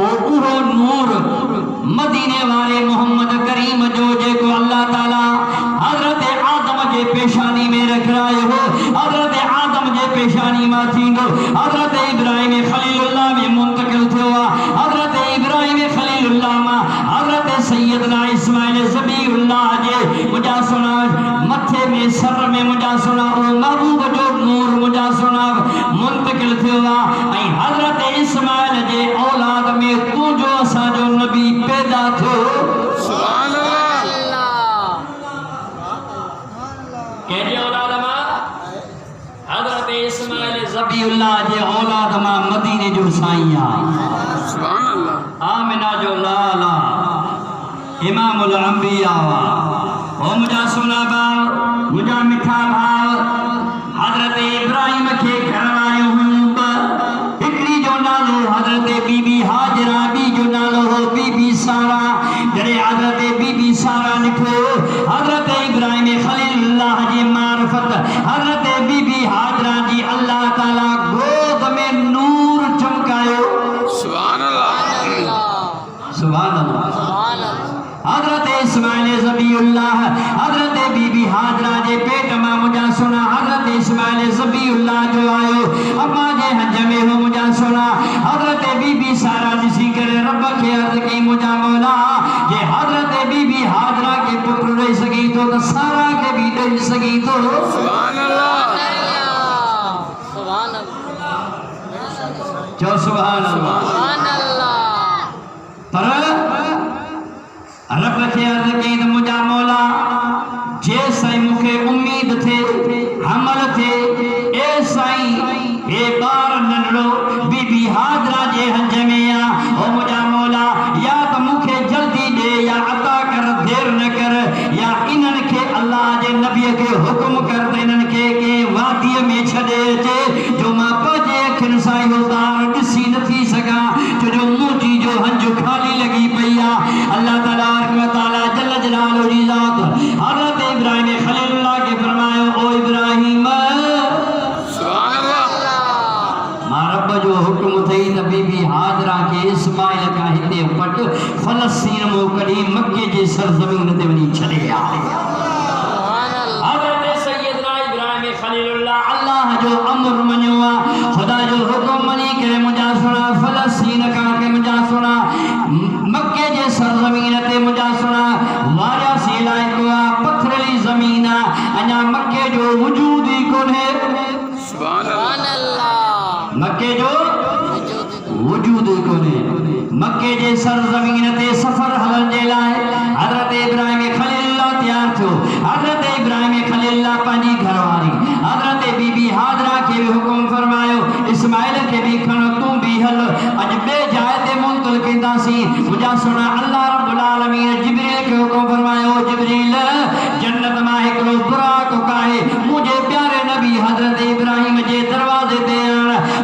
उहो नूर मदीने वाले मोहम्मद करीम जो जेको अल्लाह ताला हजरत आदम जे पेशानी में रख रहा हो, हजरत आदम जे पेशानी में थींदो, हजरत इब्राहिम खलीलुल्लाह में मुंतकिल थियो, हजरत इब्राहिम खलीलुल्लाह में हजरत सैयदना इस्माइल ज़बीउल्लाह जे मुझा सुना मथे में सर में मुझा सुना ओ महबूब जो नूर मुझा सुना मुंतकिल थियो, ऐं हजरत इस्माइल जे औलाद में तू जो असा जो नबी पैदा थियो। सुभान अल्लाह। केजे औलाद मा हजरत इस्माइल ज़बीउल्लाह जे औलाद मा मदीने जो साईं आ। सुभान अल्लाह। आमिना जो लाला इमामुल अंबिया ओ मुझा सुना भाव मुझा मिठा भाव हजरत इब्राहिम के घर वारियो हिकड़ी जो नालो हजरत बीबी हाजरा, बी जो नालो हो बीबी सारा। जड़े हजरत बीबी सारा निठो हजरत इब्राहिम खलीलुल्लाह जी मार्फत हजरत बीबी हाजरा जी अल्लाह ताला गोद में नूर चमकायो। सुभान अल्लाह। सुभान अल्लाह। हजरत इस्माइल ज़बीउल्लाह हजरत बीबी हाजरा जे पेट में मुझा सुना हजरत इस्माइल ज़बीउल्लाह जो आयो अम्मा जे हज में हो मुझा सुना हजरत बीबी सारा दिसी करे रब के अर्ज की मुझा मौला जे हजरत बीबी हाजरा के पुत्र रही सकी तो सारा के भी रही सकी तो। सुभान अल्लाह। सुभान अल्लाह। जो सुभान अल्लाह। सुभान अल्लाह। पर रब के अर्ज की मुझा मौला जे साईं मुखे उम्मीद थे हमल थे ए साईं ए बार नंढड़ो बीबी हाजरा जे हंज में आ ओ मुझा मौला या तो मुखे जल्दी दे या अता कर देर न कर या इनन के अल्लाह जे नबी के हुक्म कर दे इनन के वादी में छड़े अचे जो मां पजे अखिन साईं होदार दिसी न थी सका जो मुंजी जो हंज खाली लगी पईया अल्लाह ताला जल्ल जलालहू जी ज़ात हजरत इब्राहिम खलीलुल्लाह के फरमायो ओ इब्राहिम सुभान अल्लाह मां रब जो हुक्म थई त बीबी हाजरा के इस्माइल का हिते पट फलस्तीन मो कडी मक्के जे सरजमीन ते वनी छड़े आ। सुभान अल्लाह। हजरत सैयदना इब्राहिम खलीलुल्लाह अल्लाह जो अमर मनियो खुदा जो हुक्म मनी करे मुझा सुना फलस्तीन का के मुझा सुना मक्के जे सरजमीन ते मुझा सुना वारिया सीलाई को पत्थरली जमीन अना मक्के जो वजूद ही कोने। सुभान अल्लाह। मक्के जो वजूद ही कोने मक्के जे सरजमीन ते सफर हलन जे लाए हजरत इब्राहिम खलीलुल्लाह तैयार थो। हजरत इब्राहिम खलीलुल्लाह पानी घरवारी हजरत बीबी हाजरा के भी हुक्म फरमायो इस्माइल के भी खण तू भी हल अज बे जाए ते मुंतल केंदासी मुझा सुना अल्लाह रब्बुल आलमीन जिब्रील के हुक्म फरमायो जिब्रील जन्नत मा एकलो बुराक काहे मुझे प्यारे नबी हजरत इब्राहिम जे दरवाजे ते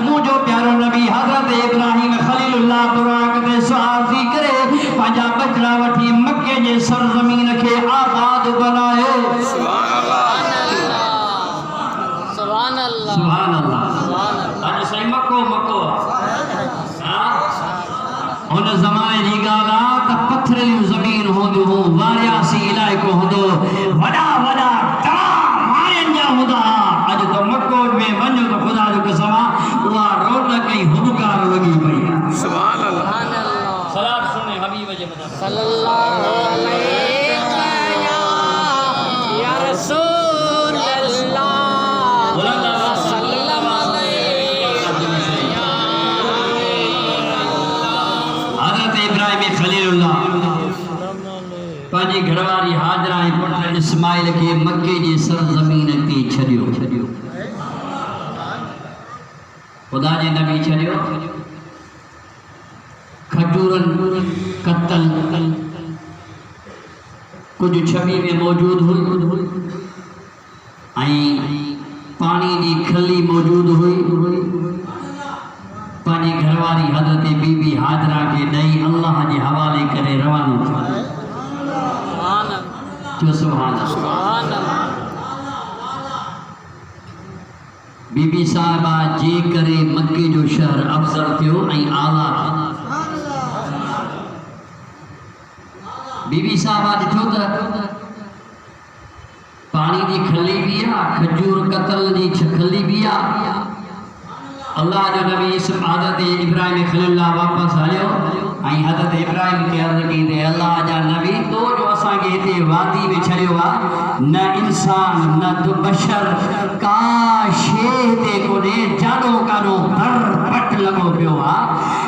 मुझो प्यारो नबी हजरत इब्राहिम खलीलुल्लाह बुराक ते सवार थी करे पंजा बचड़ा वठी मक्के जे सरजमीन के आबाद बनाए। सुभान अल्लाह। सुभान अल्लाह। सुभान अल्लाह। आज सही मक्को मक्को हां उन जमाने जी गाला त पत्थरली जमीन होंदो हो वारिया सी इलाइको होंदो वडा वडा ता मायन जा हुदा आज तो मक्को में वञो तो खुदा जो कसम उहा रौनक कई हुदकार लगी पई। सुभान अल्लाह। सुभान अल्लाह। सलात सुने हबीब जे मदा सल्लल्लाहु अलैहि या रसूल अल्लाह सल्लल्लाहु अलैहि हजरत इब्राहिम खलीलुल्लाह पाजी घरवारी हाजरा पुत्र इस्माइल के मक्के जी सरजमीन ते छड़ियो खुदा जे नबी छड़ियो खजूरन कत्तल कुछ छवि में मौजूद हुई पानी की खली मौजूद हुई पानी घरवारी हजरत बीबी हाजरा के दई अल्लाह के हवाले करे रवानो सुभान अल्लाह। बीबी साहिबा जे करे मक्के जो शहर अफजल थियो ऐं आला थियो। बीबी साहिबा ॾिठो त पानी जी खली भी आ, खजूर कतल जी खली भी आ। अल्लाह जो नबी हज़रत इब्राहिम खलीलुल्लाह वापस हलियो ऐं हज़रत इब्राहिम के अर्ज़ कई ते अल्लाह जा नबी तो जो असां के हिते वादी में छड़ियो आ, न इंसान न तो बशर का शे ते कोने जानो कानो भर पट लगो पियो आ,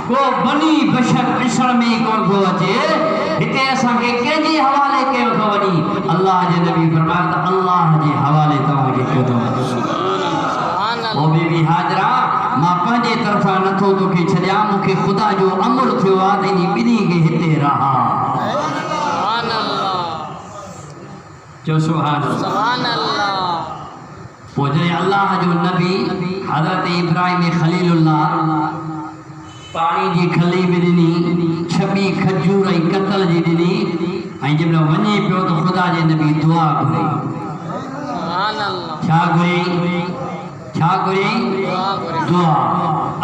को बनी बशर ॾिसण में कोन थो अचे। हिते असां के कंहिंजे हवाले कयो थो वञी। अल्लाह जे नबी फरमाया त अल्लाह जे हवाले तव्हां खे कयो थो वञे। ओ बीबी हाजरा मां पंहिंजे तरफ़ां नथो तोखे छॾियां, मूंखे ख़ुदा जो अमर थियो आहे त इन ॿिन्ही खे हिते रहा। चओ सुभान अल्लाह। पोइ जॾहिं अल्लाह जो नबी हज़रत इब्राहिम खलीलुल्लाह पानी जी खली बि ॾिनी, छबी खजूर ऐं कतल जी ॾिनी ऐं जंहिं महिल वञे पियो त ख़ुदा जे नबी दुआ घुरी। छा घुरी? दुआ।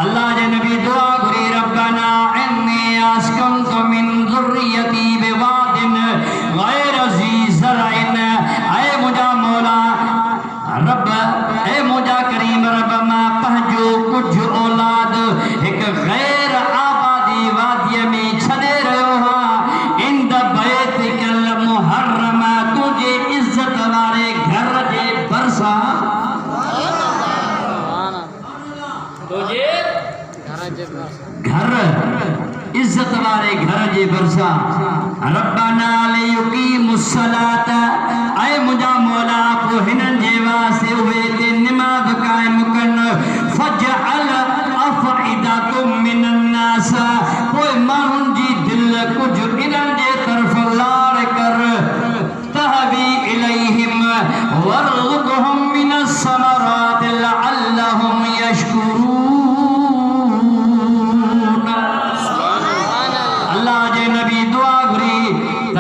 अल्लाह जे नबी दुआ घुरी, रब्बना इन्नी अस्कनतु मिन ज़ुर्रियती बिवादिन गैर ज़ी ज़रइन। ऐ मुंहिंजा मौला रब, ऐ मुंहिंजा करीम रब, मां पंहिंजो कुझु औलाद हिकु गैर आबादी वादीअ में छॾे रहियो हा, इंद बैतिकल मुहर्रम, तुंहिंजे इज़त वारे घर जे भरिसां। घर इज्जत वाले घर जे भरिसां। रब्बना लियुकीमुस्सलात, ऐ मुंहिंजा मौला पोइ हिननि जे वास्ते उहे ते निमाज़ क़ाइम कनि। फजअल अफ़इदतुम मिनन्नास, पोइ माण्हुनि जी दिल कुझु इन्हनि जे तरफ़ लाड़ कर। तहवी इलैहिम वरज़ुक़हुम मिनस समरात लअल्लहुम यशकुरून।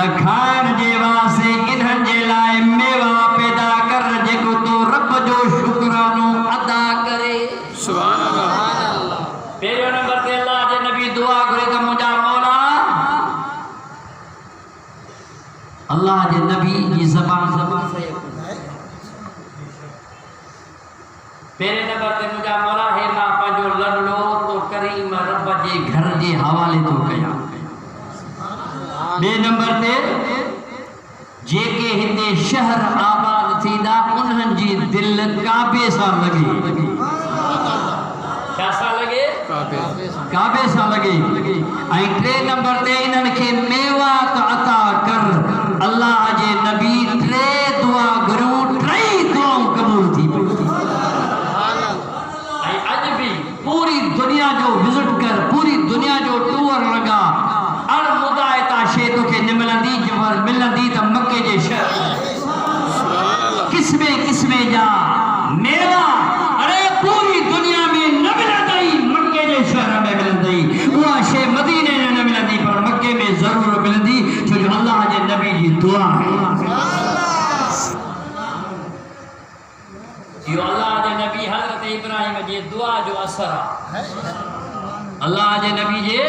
खाइण जे वास्ते इन्हनि जे लाइ मेवा पैदा कर जेको तो रब जो शुक्रानो अदा करे। सुभान अल्लाह। पहिरियों नंबर ते अल्लाह जे नबी दुआ घुरे त मुंहिंजा मौला, अल्लाह जे नबी जी ज़बान से पहिरें नंबर ते मुंहिंजा मौला हे मां पंहिंजो लड़लो तो करीम रब जे घर जे हवाले तो कयां। बे नंबर ते जेके हिते शहर आबाद थींदा उन्हनि जी दिल काबे सां लगे। क्या सां लगे? काबे सां लगे। ऐं टे नंबर ते इन्हनि खे मेवात अता कर। अल्लाह जे नबी टे दुआ घुरियूं, टई दुआऊं क़बूल थी पई। ऐं अॼु बि पूरी दुनिया जो विज़िट कर, पूरी दुनिया जो टूर लगा, अणमुदायता शे तोखे न मिलंदी, जबर मिलंदी त मक्के जे शहर किस्मे किस्मे जा मेवा अरे पूरी दुनिया में न मिलंदई, मक्के जे शहर में मिलंदई। उहा शे मदीने में न मिलंदी पर मक्के में ज़रूर मिलंदी, छो जो अल्लाह जे नबी जी दुआ है। इहो अल्लाह जे नबी हज़रत इब्राहिम जे दुआ जो असर आहे। अल्लाह जे नबी जे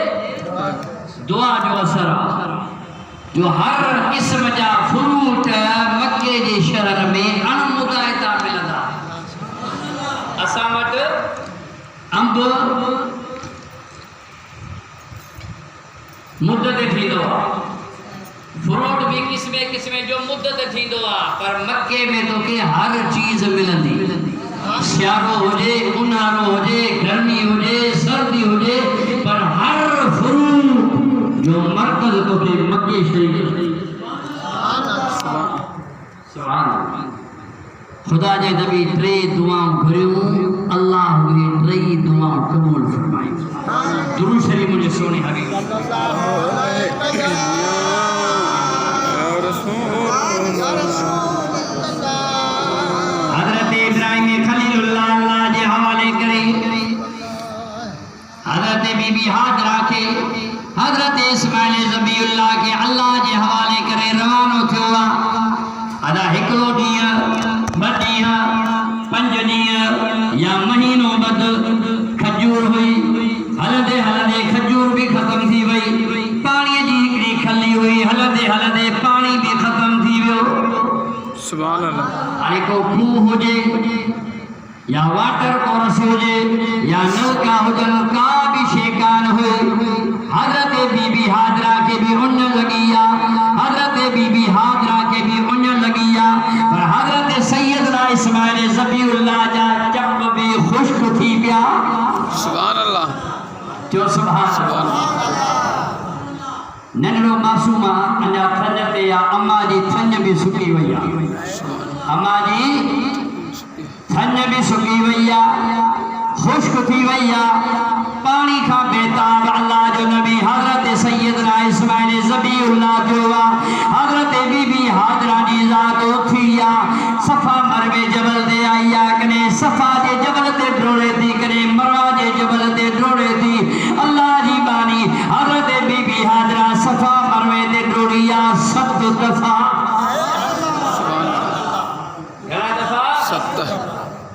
दुआ जो असर आहे, जो हर किस्म जा फ्रूट मक्के जे शहर में अणमुदायता मिलंदा। असां वटि अंब मुद्दत थींदो आहे, फ्रूट भी किस्मे किस्मे जो मुद्दत थींदो आहे, पर मक्के में तोखे हर चीज़ मिलंदी। सियारो हुजे, उन्हारो हुजे, गर्मी हुजे, सर्दी हुजे, पर हर फ्रूट जो मरकज तोखे मक्के शरीफ। खुदा जे नबी टे दुआऊं घुरियूं, अल्लाह उहे टे दुआऊं क़बूल फरमाई। दुरूद शरीफ मुंहिंजे सोने हबीब हज़रत इब्राहिम खलीलुल्लाह अल्लाह जे हवाले करे, हज़रत बीबी हाजरा के, हज़रत इस्माइल ज़बीउल्लाह के अल्लाह जे हवाले करे रवानो थियो आहे। अदा हिकिड़ो ॾींहुं, ॿ ॾींहं, 5 ॾींहं या महीनों बद खजूर हुई हलदे हलदे खजूर भी खत्म थी वई पानी जी हिकड़ी खली हुई हलदे हलदे पानी भी खत्म थी वियो सुभान अल्लाह हाणे को खूह हुजे या वाटर कोर्स हुजे या नलका हुजन का भी शेकान हुए हजरत बीबी हाजरा के भी उन लगिया हजरत बीबी हाजरा के भी उन लगिया पर हजरत सैयदना इस्माइल ज़बीउल्लाह जा चप भी खुश्क थी पिया सुभान अल्लाह जो सुभान नन्नो मासूमा अञा थन ते या अम्मा जी थन भी सुकी वई आहे अम्मा जी थन भी सुकी वई आहे खुश्क थी वई आहे पानी का बेताब अल्लाह जो नबी हजरत सैयदना इस्माइल ज़बीउल्लाह जो हजरत बीबी हाजरा जी ज़ात उथी सफा मरवे जबल ते आई कने सफा जे जबल ते ड्रोड़े थी कने मरवा जे जबल ते ड्रोड़े थी अल्लाह जी बानी हजरत बीबी हाजरा सफा मरवे ते ड्रोड़ी 7 दफा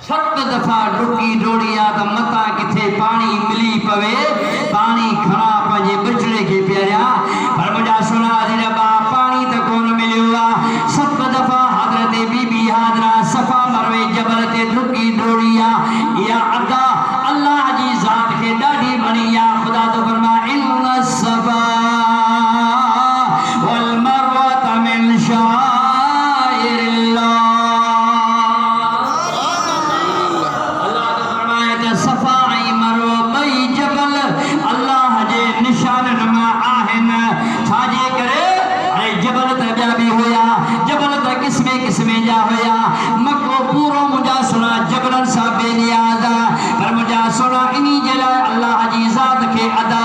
7 दफा डुकी डोड़िया तो मता किथे पानी मिली पवे पानी खड़ा पंजे बचड़े के प्यारा पर मुझा सुना जिरबा पानी तो कौन मिलियो 7 दफा हजरत बीबी हाजरा सफा मरवे जबल ते डुकी डोड़िया या अदा अल्लाह जी जात के डाडी बनिया खुदा तो फरमा इन्ना सफा वल मरवा मिन शाइरिल्लाह किस्में जा होया मक्को पूरो मुझा सुना जबरन सा बेनियाजा पर मुझा सुना इन्हीं जला अल्लाह जी ज़ात के अदा